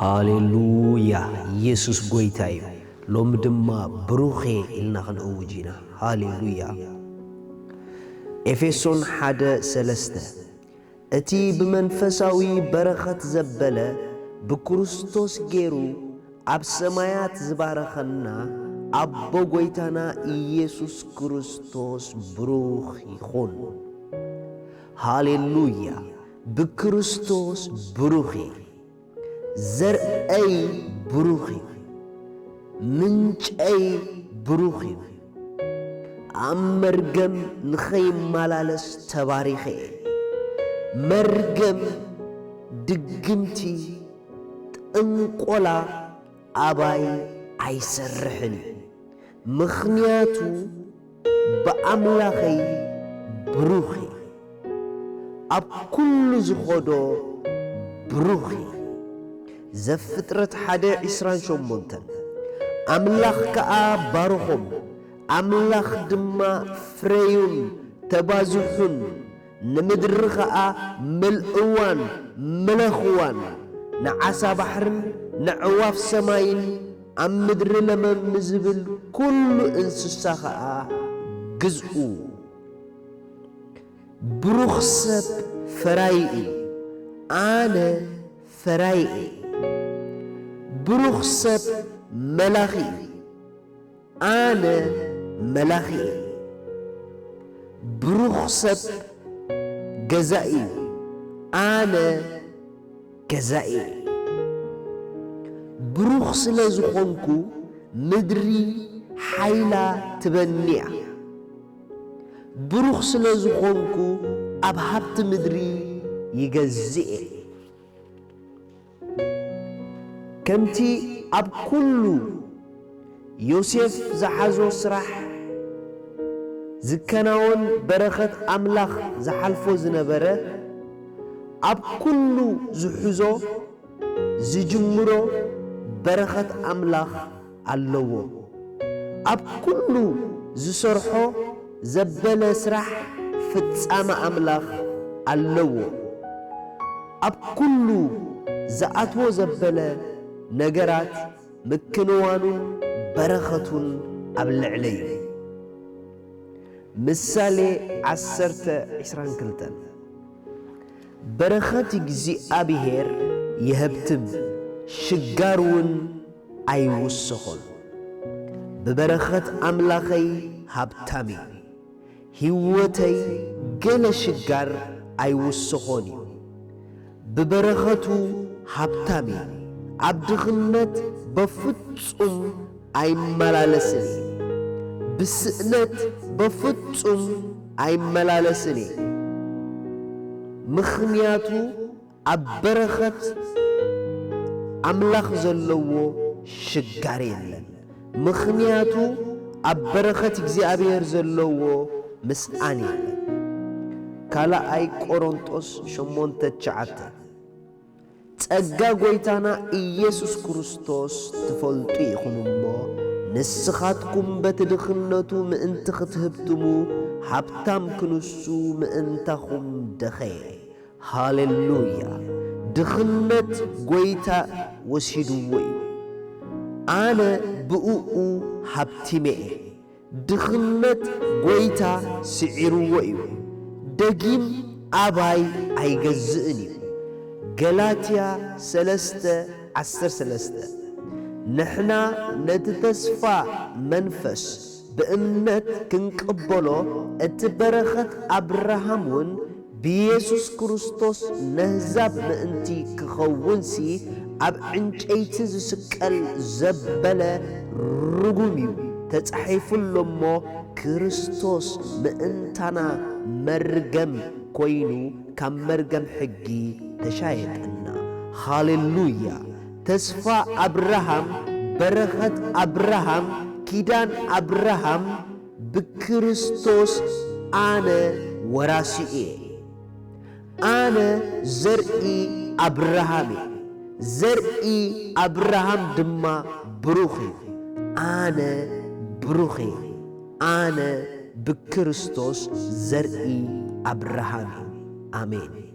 ሃሌሉያ ኢየሱስ ጎይታዩ ሎም ድማ ብሩኼ ኢልና ክንእውጅና ሃሌሉያ ኤፌሶን 1:3 እቲ ብመንፈሳዊ በረኸት ዘበለ ብክርስቶስ ገይሩ ኣብ ሰማያት ዝባረኸና አቦ ጎይታና ኢየሱስ ክርስቶስ ብሩኽ ይኹን ሃሌሉያ ብክርስቶስ ብሩኽ ዘርአይ ብሩኽ ምንጨይ ብሩኽ ኣብ መርገም ንኸይመላለስ ተባሪኸ መርገም ድግምቲ ጥንቆላ ኣባይ ኣይሰርሕን ምኽንያቱ በኣምላኸይ ብሩኽ ኣብ ኩሉ ዝኸዶ ብሩኽ ዘፍጥረት 1:28 ኣምላኽ ከኣ ባርኾም ኣምላኽ ድማ ፍሬዩን ተባዝሑን ንምድሪ ከኣ ምልእዋን መለኽዋን ንዓሳ ባሕርን ንዕዋፍ ሰማይን ኣብ ምድሪ ለመም ዝብል ኩሉ እንስሳ ከኣ ግዝኡ ብሩኽ ሰብ ፈራይ ኣነ ፈራይ ብሩኽ ሰብ መላኺ ኣነ መላኺ ብሩኽ ሰብ ገዛኢ ኣነ ገዛኢ ብሩኽ ስለ ዝኾንኩ ምድሪ ሓይላ ትበኒያ ብሩኽ ስለ ዝኾንኩ ኣብ ሃብቲ ምድሪ ይገዝኤ ከምቲ ኣብ ኩሉ ዮሴፍ ዝሓዞ ስራሕ ዝከናወን በረኸት ኣምላኽ ዝሓልፎ ዝነበረ ኣብ ኩሉ ዝሕዞ ዝጅምሮ በረኸት ኣምላኽ ኣለዎ ኣብ ኩሉ ዝሰርሖ ዘበለ ስራሕ ፍጻመ ኣምላኽ ኣለዎ ኣብ ኩሉ ዝኣትዎ ዘበለ ነገራት ምክንዋኑን በረኸቱን ኣብ ልዕለዩ ምሳሌ 10:22 በረኸት እግዚአብሔር ይህብትም ሽጋርውን ኣይውስኾን ብበረኸት ኣምላኸይ ሃብታሚ ሕይወተይ ገለ ሽጋር ኣይውስኾን እዩ ብበረኸቱ ሃብታሚ ኣብ ድኽነት በፍጹም ኣይመላለስን ብስእነት በፍጹም ኣይመላለስን ምኽንያቱ ኣብ በረኸት ኣምላኽ ዘለዎ ሽጋር የለን ምኽንያቱ ኣብ በረኸት እግዚአብሔር ዘለዎ ምስኣን የለን ካልኣይ ቆሮንጦስ 8:9 ጸጋ ጎይታና ኢየሱስ ክርስቶስ ትፈልጡ ኢኹም እሞ ንስኻትኩም በቲ ድኽነቱ ምእንቲ ክትህብትሙ ሃብታም ክንሱ ምእንታኹም ደኸየ ሃሌሉያ ድኽነት ጎይታ ወሲድዎ እዩ ኣነ ብኡኡ ሃብቲመ ድኽነት ጎይታ ስዒርዎ እዩ ደጊም ኣባይ ኣይገዝእን እዩ ገላትያ 3:13 ንሕና ነቲ ተስፋ መንፈስ ብእምነት ክንቅበሎ እቲ በረኸት አብርሃምን ብኢየሱስ ክርስቶስ ነህዛብ ምእንቲ ክኸውንሲ ኣብ ዕንጨይቲ ዝስቀል ዘበለ ርጉም እዩ ተጻሒፉሎ እሞ ክርስቶስ ምእንታና መርገም ኮይኑ ካብ መርገም ሕጊ ተሻየጠና ሃሌሉያ ተስፋ አብርሃም በረኸት አብርሃም ኪዳን አብርሃም ብክርስቶስ ኣነ ወራሲኤ ኣነ ዘርኢ አብርሃም ዘርኢ አብርሃም ድማ ብሩኽ ኣነ ብሩኽ ኣነ ብክርስቶስ ዘርኢ አብርሃም አሜን